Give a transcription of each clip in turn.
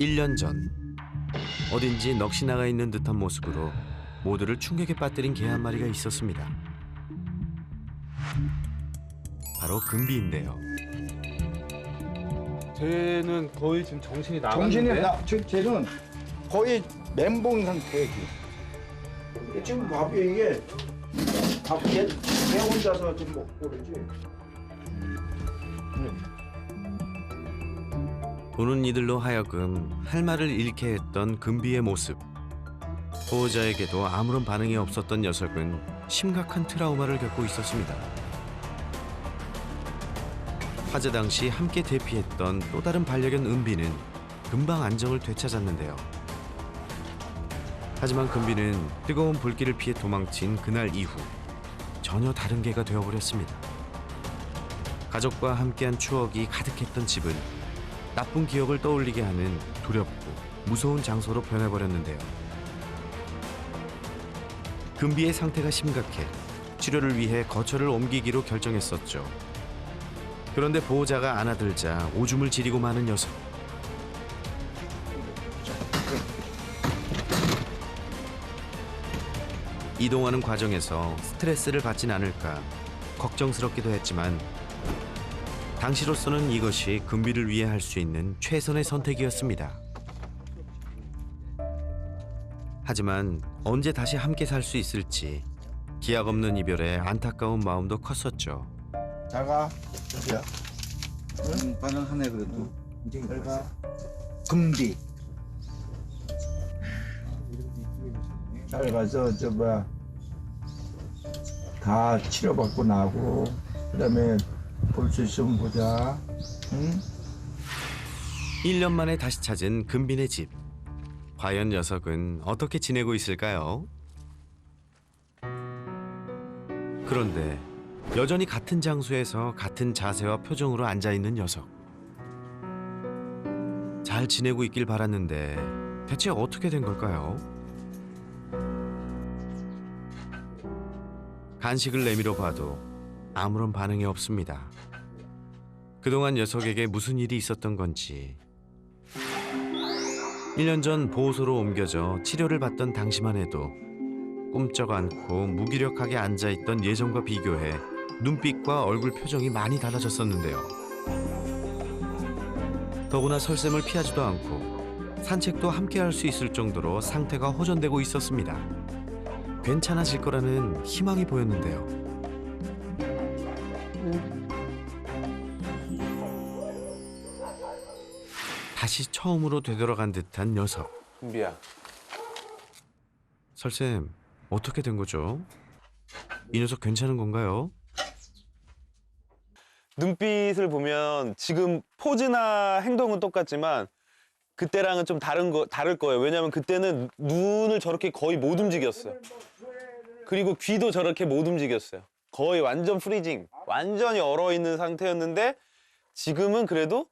1년 전 어딘지 넋이 나가 있는 듯한 모습으로 모두를 충격에 빠뜨린 개 한 마리가 있었습니다. 바로 금비인데요. 쟤는 거의 지금 정신이 정신이 나갔는데. 쟤는 거의 멘붕 상태지. 지금 봐봐 이게 개 혼자서 지금 먹고 그러지. 보는 이들로 하여금 할 말을 잃게 했던 금비의 모습. 보호자에게도 아무런 반응이 없었던 녀석은 심각한 트라우마를 겪고 있었습니다. 화재 당시 함께 대피했던 또 다른 반려견 은비는 금방 안정을 되찾았는데요. 하지만 금비는 뜨거운 불길을 피해 도망친 그날 이후 전혀 다른 개가 되어버렸습니다. 가족과 함께한 추억이 가득했던 집은 나쁜 기억을 떠올리게 하는 두렵고 무서운 장소로 변해버렸는데요. 금비의 상태가 심각해 치료를 위해 거처를 옮기기로 결정했었죠. 그런데 보호자가 안아들자 오줌을 지리고 마는 녀석. 이동하는 과정에서 스트레스를 받진 않을까 걱정스럽기도 했지만 당시로서는 이것이 금비를 위해 할 수 있는 최선의 선택이었습니다. 하지만 언제 다시 함께 살 수 있을지 기약 없는 이별에 안타까운 마음도 컸었죠. 자가 여기야. 반응하네 그래도. 이제 잘 가. 금비. 잘 가서 저 뭐야 다 치료받고 나고 그다음에 볼 수 있으면 보자. 응? 1년 만에 다시 찾은 금빈의 집. 과연 녀석은 어떻게 지내고 있을까요? 그런데 여전히 같은 장소에서 같은 자세와 표정으로 앉아있는 녀석. 잘 지내고 있길 바랐는데 대체 어떻게 된 걸까요? 간식을 내밀어 봐도 아무런 반응이 없습니다. 그동안 녀석에게 무슨 일이 있었던 건지. 1년 전 보호소로 옮겨져 치료를 받던 당시만 해도 꿈쩍 않고 무기력하게 앉아있던 예전과 비교해 눈빛과 얼굴 표정이 많이 달라졌었는데요. 더구나 설샘을 피하지도 않고 산책도 함께 할 수 있을 정도로 상태가 호전되고 있었습니다. 괜찮아질 거라는 희망이 보였는데요. 다시 처음으로 되돌아간 듯한 녀석. 금비야. 설쌤, 어떻게 된 거죠? 이 녀석 괜찮은 건가요? 눈빛을 보면 지금 포즈나 행동은 똑같지만 그때랑은 좀 다를 거예요. 왜냐면 그때는 눈을 저렇게 거의 못 움직였어요. 그리고 귀도 저렇게 못 움직였어요. 거의 완전 프리징, 완전히 얼어있는 상태였는데 지금은 그래도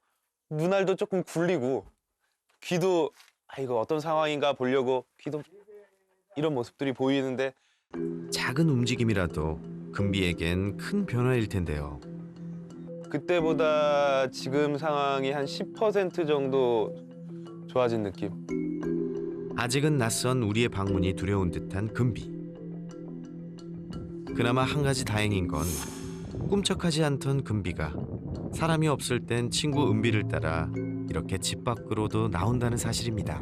눈알도 조금 굴리고 귀도 이거 어떤 상황인가 보려고 귀도 이런 모습들이 보이는데 작은 움직임이라도 금비에겐 큰 변화일 텐데요. 그때보다 지금 상황이 한 10% 정도 좋아진 느낌. 아직은 낯선 우리의 방문이 두려운 듯한 금비. 그나마 한 가지 다행인 건 꿈쩍하지 않던 금비가 사람이 없을 땐 친구 은비를 따라 이렇게 집 밖으로도 나온다는 사실입니다.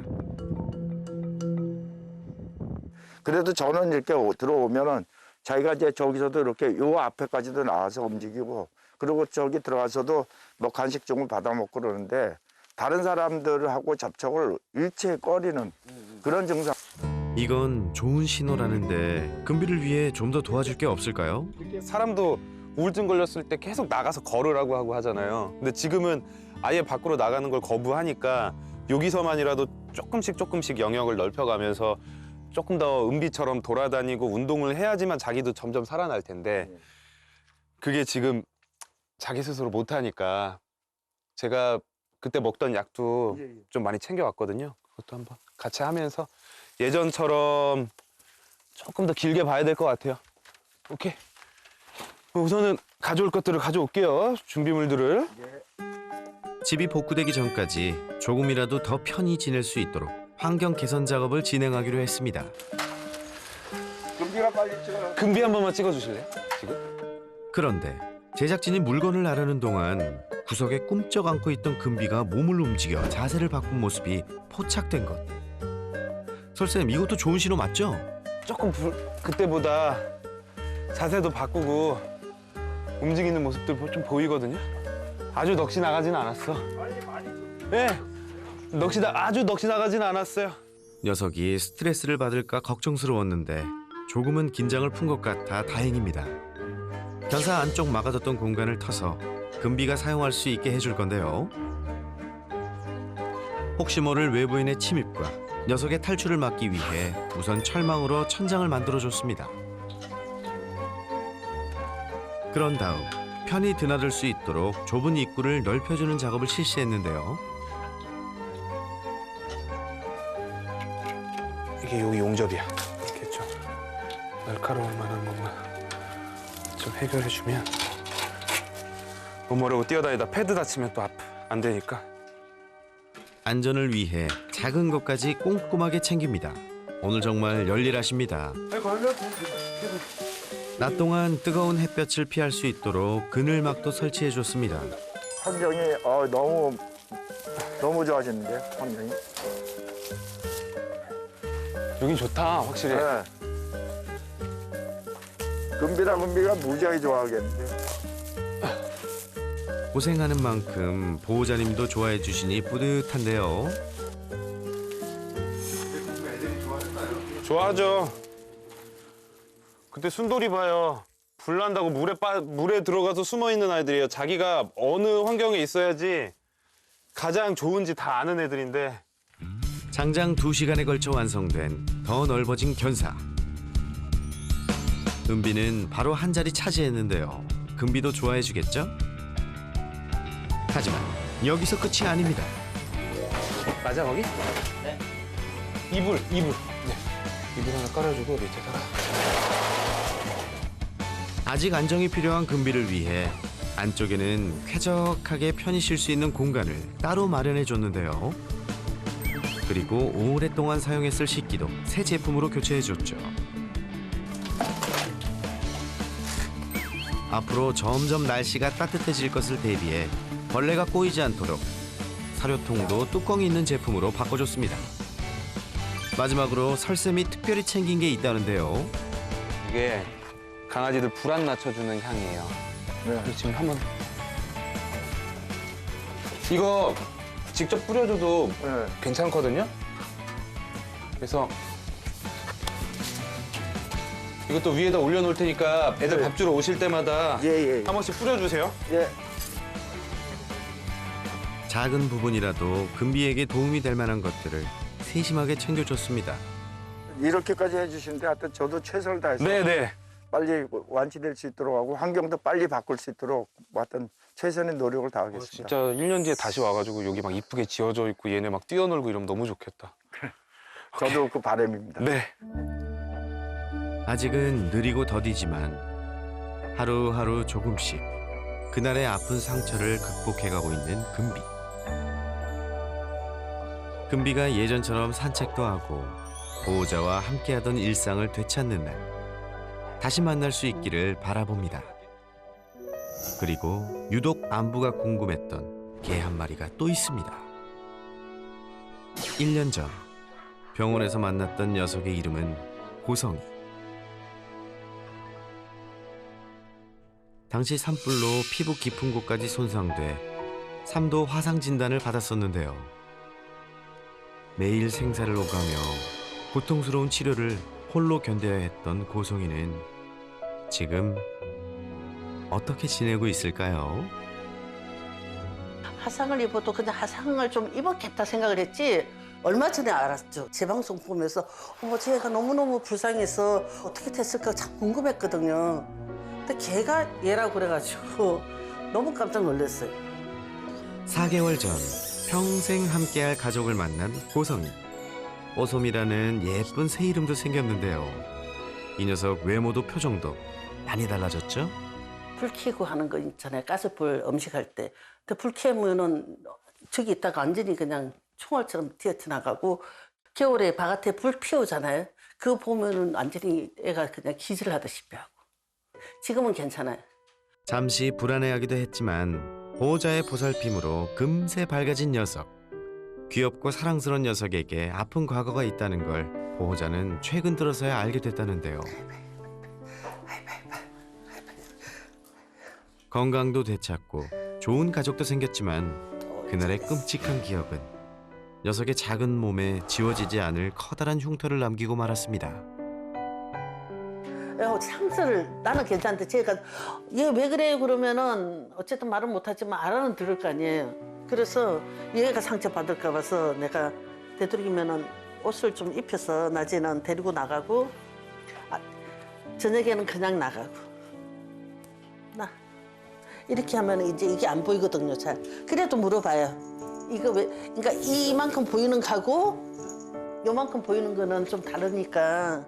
그래도 저는 이렇게 들어오면은 자기가 이제 저기서도 이렇게 요 앞에까지도 나와서 움직이고 그리고 저기 들어가서도 뭐 간식 종을 받아 먹고 그러는데 다른 사람들하고 접촉을 일체 꺼리는 그런 증상. 이건 좋은 신호라는데 금비를 위해 좀 더 도와줄 게 없을까요? 사람도 우울증 걸렸을 때 계속 나가서 걸으라고 하고 하잖아요. 근데 지금은 아예 밖으로 나가는 걸 거부하니까 여기서만이라도 조금씩 영역을 넓혀가면서 조금 더 은비처럼 돌아다니고 운동을 해야지만 자기도 점점 살아날 텐데 그게 지금 자기 스스로 못하니까 제가 그때 먹던 약도 좀 많이 챙겨왔거든요. 그것도 한번 같이 하면서 예전처럼 조금 더 길게 봐야 될 것 같아요. 오케이. 우선은 가져올 것들을 가져올게요. 준비물들을. 집이 복구되기 전까지 조금이라도 더 편히 지낼 수 있도록 환경 개선 작업을 진행하기로 했습니다. 금비가 빨리 찍어. 금비 한 번만 찍어주실래요? 지금? 그런데 제작진이 물건을 나르는 동안 구석에 꿈쩍 안고 있던 금비가 몸을 움직여 자세를 바꾼 모습이 포착된 것. 설쌤, 이것도 좋은 신호 맞죠? 조금 그때보다 자세도 바꾸고 움직이는 모습들 좀 보이거든요. 아주 넋이 나가진 않았어. 네, 아주 넋이 나가진 않았어요. 녀석이 스트레스를 받을까 걱정스러웠는데 조금은 긴장을 푼 것 같아 다행입니다. 견사 안쪽 막아뒀던 공간을 터서 금비가 사용할 수 있게 해줄 건데요. 혹시 모를 외부인의 침입과 녀석의 탈출을 막기 위해 우선 철망으로 천장을 만들어줬습니다. 그런 다음 편히 드나들 수 있도록 좁은 입구를 넓혀주는 작업을 실시했는데요. 이게 여기 용접이야. 이렇게 좀 날카로울 만한 것만 좀 해결해주면 못 모르고 뛰어다니다 패드 다치면 또 안 되니까. 안전을 위해 작은 것까지 꼼꼼하게 챙깁니다. 오늘 정말 열일하십니다. 낮 동안 뜨거운 햇볕을 피할 수 있도록 그늘막도 설치해줬습니다. 환경이 너무 좋아졌는데 환경이. 여긴 좋다, 확실히. 네. 금비가 무지하게 좋아하겠는데. 고생하는 만큼 보호자님도 좋아해 주시니 뿌듯한데요. 좋아하죠. 그때 순돌이 봐요. 불난다고 물에 들어가서 숨어 있는 아이들이에요. 자기가 어느 환경에 있어야지 가장 좋은지 다 아는 애들인데. 장장 2시간에 걸쳐 완성된 더 넓어진 견사. 은비는 바로 한 자리 차지했는데요. 금비도 좋아해 주겠죠? 하지만 여기서 끝이 아닙니다. 맞아, 거기? 네. 이불. 네. 이불 하나 깔아주고 밑에다가. 아직 안정이 필요한 금비를 위해 안쪽에는 쾌적하게 편히 쉴 수 있는 공간을 따로 마련해 줬는데요. 그리고 오랫동안 사용했을 식기도 새 제품으로 교체해 줬죠. 앞으로 점점 날씨가 따뜻해질 것을 대비해 벌레가 꼬이지 않도록 사료통도 뚜껑이 있는 제품으로 바꿔줬습니다. 마지막으로 설쌤이 특별히 챙긴 게 있다는데요. 이게 강아지들 불안 낮춰주는 향이에요. 네. 지금 한번. 이거 직접 뿌려줘도 네. 괜찮거든요. 그래서 이것도 위에다 올려놓을 테니까 애들 네. 밥 주러 오실 때마다 예. 한 번씩 뿌려주세요. 예. 작은 부분이라도 금비에게 도움이 될 만한 것들을 세심하게 챙겨줬습니다. 이렇게까지 해주시는데 하여튼 저도 최선을 다해서 네네. 빨리 완치될 수 있도록 하고 환경도 빨리 바꿀 수 있도록 하여튼 최선의 노력을 다하겠습니다. 진짜 1년 뒤에 다시 와가지고 여기 막 이쁘게 지어져 있고 얘네 막 뛰어놀고 이러면 너무 좋겠다. 저도 그 바람입니다. 네. 아직은 느리고 더디지만 하루하루 조금씩 그날의 아픈 상처를 극복해가고 있는 금비. 금비가 예전처럼 산책도 하고 보호자와 함께하던 일상을 되찾는 날 다시 만날 수 있기를 바라봅니다. 그리고 유독 안부가 궁금했던 개 한 마리가 또 있습니다. 1년 전 병원에서 만났던 녀석의 이름은 고성이. 당시 산불로 피부 깊은 곳까지 손상돼 3도 화상 진단을 받았었는데요. 매일 생사를 오가며 고통스러운 치료를 홀로 견뎌야 했던 고성이는 지금 어떻게 지내고 있을까요? 화상을 입어도 그냥 화상을 좀 입었겠다 생각을 했지 얼마 전에 알았죠. 제 방송 보면서 어머 쟤가 너무너무 불쌍해서 어떻게 됐을까 참 궁금했거든요. 근데 걔가 얘라고 그래가지고 너무 깜짝 놀랐어요. 4개월 전 평생 함께할 가족을 만난 고성이. 뽀솜이라는 예쁜 새 이름도 생겼는데요. 이 녀석 외모도 표정도 많이 달라졌죠? 불 켜고 하는 거 있잖아요. 가스불 음식할 때. 근데 불 켜면은 저기 있다가 완전히 그냥 총알처럼 튀어나가고 겨울에 바깥에 불 피우잖아요. 그거 보면은 완전히 애가 그냥 기절을 하다시피 하고. 지금은 괜찮아요. 잠시 불안해하기도 했지만 보호자의 보살핌으로 금세 밝아진 녀석. 귀엽고 사랑스러운 녀석에게 아픈 과거가 있다는 걸 보호자는 최근 들어서야 알게 됐다는데요. 건강도 되찾고 좋은 가족도 생겼지만 그날의 끔찍한 기억은 녀석의 작은 몸에 지워지지 않을 커다란 흉터를 남기고 말았습니다. 상처를 나는 괜찮은데 제가 얘 왜 그래요 그러면은 어쨌든 말은 못하지만 알아는 들을 거 아니에요. 그래서 얘가 상처 받을까 봐서 내가 되도록이면은 옷을 좀 입혀서 낮에는 데리고 나가고 저녁에는 그냥 나가고 나 이렇게 하면 이제 이게 안 보이거든요. 잘 그래도 물어봐요. 이거 왜 그러니까 이만큼 보이는 거하고 요만큼 보이는 거는 좀 다르니까.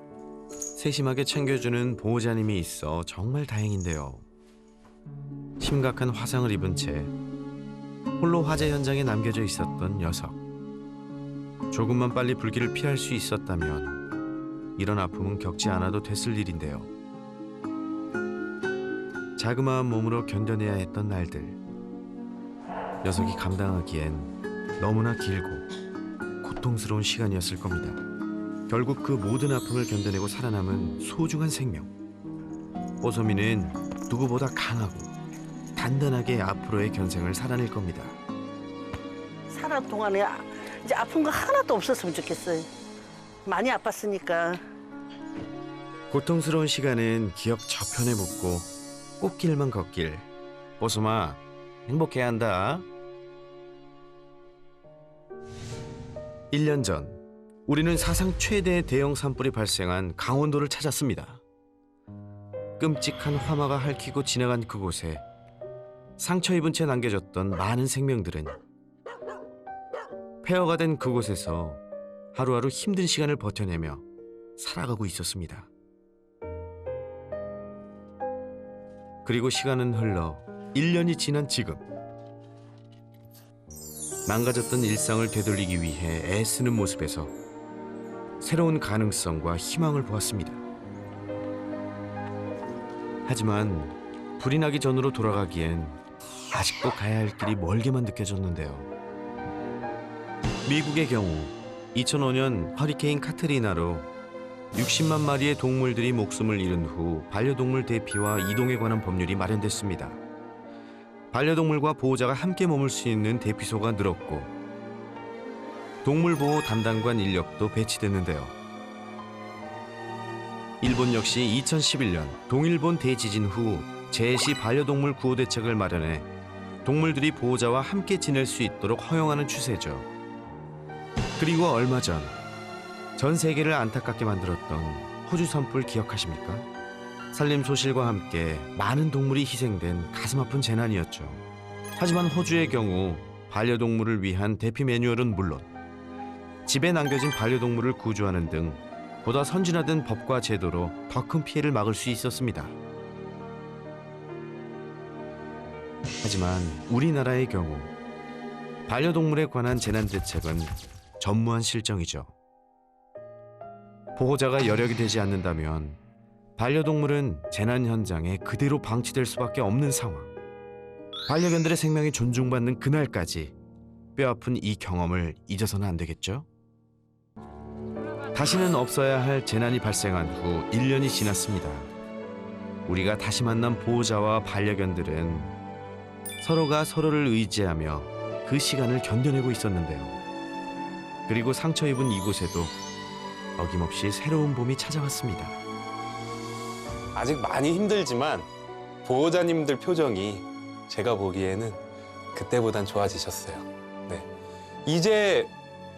세심하게 챙겨주는 보호자님이 있어 정말 다행인데요. 심각한 화상을 입은 채 홀로 화재 현장에 남겨져 있었던 녀석. 조금만 빨리 불길을 피할 수 있었다면 이런 아픔은 겪지 않아도 됐을 일인데요. 자그마한 몸으로 견뎌내야 했던 날들. 녀석이 감당하기엔 너무나 길고 고통스러운 시간이었을 겁니다. 결국 그 모든 아픔을 견뎌내고 살아남은 소중한 생명. 뽀소미는 누구보다 강하고 단단하게 앞으로의 견생을 살아낼 겁니다. 살아온 동안에 이제 아픈 거 하나도 없었으면 좋겠어요. 많이 아팠으니까. 고통스러운 시간은 기억 저편에 묻고 꽃길만 걷길. 뽀소마, 행복해야 한다. 1년 전 우리는 사상 최대의 대형 산불이 발생한 강원도를 찾았습니다. 끔찍한 화마가 핥히고 지나간 그곳에 상처 입은 채 남겨졌던 많은 생명들은 폐허가 된 그곳에서 하루하루 힘든 시간을 버텨내며 살아가고 있었습니다. 그리고 시간은 흘러 1년이 지난 지금 망가졌던 일상을 되돌리기 위해 애쓰는 모습에서 새로운 가능성과 희망을 보았습니다. 하지만 불이 나기 전으로 돌아가기엔 아직도 가야 할 길이 멀게만 느껴졌는데요. 미국의 경우 2005년 허리케인 카트리나로 60만 마리의 동물들이 목숨을 잃은 후 반려동물 대피와 이동에 관한 법률이 마련됐습니다. 반려동물과 보호자가 함께 머물 수 있는 대피소가 늘었고 동물보호 담당관 인력도 배치됐는데요. 일본 역시 2011년 동일본 대지진 후 제시 반려동물 구호 대책을 마련해 동물들이 보호자와 함께 지낼 수 있도록 허용하는 추세죠. 그리고 얼마 전 세계를 안타깝게 만들었던 호주 산불 기억하십니까? 산림소실과 함께 많은 동물이 희생된 가슴 아픈 재난이었죠. 하지만 호주의 경우 반려동물을 위한 대피 매뉴얼은 물론 집에 남겨진 반려동물을 구조하는 등 보다 선진화된 법과 제도로 더 큰 피해를 막을 수 있었습니다. 하지만 우리나라의 경우 반려동물에 관한 재난 대책은 전무한 실정이죠. 보호자가 여력이 되지 않는다면 반려동물은 재난 현장에 그대로 방치될 수밖에 없는 상황. 반려견들의 생명이 존중받는 그날까지 뼈아픈 이 경험을 잊어서는 안 되겠죠? 다시는 없어야 할 재난이 발생한 후 1년이 지났습니다. 우리가 다시 만난 보호자와 반려견들은 서로가 서로를 의지하며 그 시간을 견뎌내고 있었는데요. 그리고 상처 입은 이곳에도 어김없이 새로운 봄이 찾아왔습니다. 아직 많이 힘들지만 보호자님들 표정이 제가 보기에는 그때보단 좋아지셨어요. 네. 이제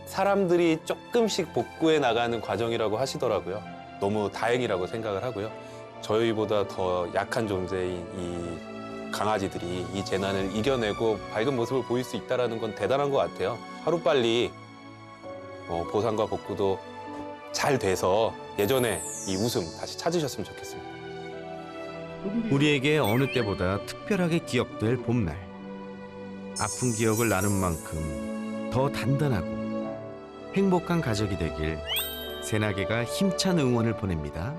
사람들이 조금씩 복구해 나가는 과정이라고 하시더라고요. 너무 다행이라고 생각을 하고요. 저희보다 더 약한 존재인 이 강아지들이 이 재난을 이겨내고 밝은 모습을 보일 수 있다는 건 대단한 것 같아요. 하루빨리 보상과 복구도 잘 돼서 예전에 이 웃음 다시 찾으셨으면 좋겠습니다. 우리에게 어느 때보다 특별하게 기억될 봄날. 아픈 기억을 나눈 만큼 더 단단하고 행복한 가족이 되길 새나개가 힘찬 응원을 보냅니다.